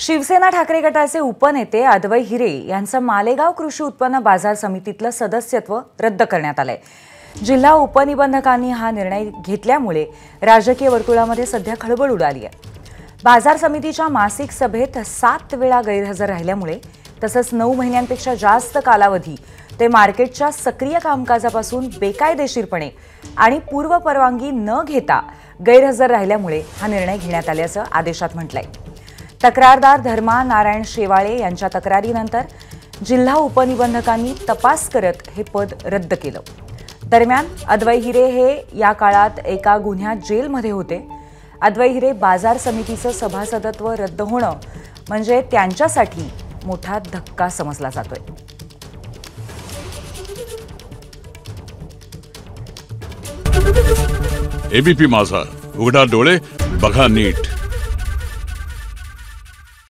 शिवसेना ठाकरे गटाचे उपनेते अद्वै हिरे यांचं मालेगाव कृषी उत्पन्न बाजार समितीतलं सदस्यत्व रद्द करण्यात आलंय। जिल्हा उपनिबंधकांनी हा निर्णय घेतल्यामुळे राजकीय वर्तुळामध्ये सध्या खळबळ उडाली आहे। बाजार समितीच्या मासिक सभेत 7 वेळा गैरहजर राहिल्यामुळे तसंच 9 महिन्यांपेक्षा जास्त कालावधी ते मार्केटच्या सक्रिय कामकाजापासून बेकायदेशीरपणे आणि पूर्व परवानगी न घेता गैरहजर राहिल्यामुळे हा निर्णय घेण्यात आल्याचं आदेशात म्हटलंय। तक्रारदार धर्मा नारायण शेवाळे यांच्या तक्रारीनंतर जिल्हा उपनिबंधकांनी तपास करत हे पद रद्द केलं। दरम्यान अद्वै हिरे हे या काळात एका गुन्ह्यात जेलमध्ये होते। अद्वै हिरे बाजार समितीचं सभासदत्व रद्द होणं म्हणजे त्यांच्यासाठी मोठा धक्का समजला जातोय। एबीपी माझा, उघडा डोळे बघा नीट।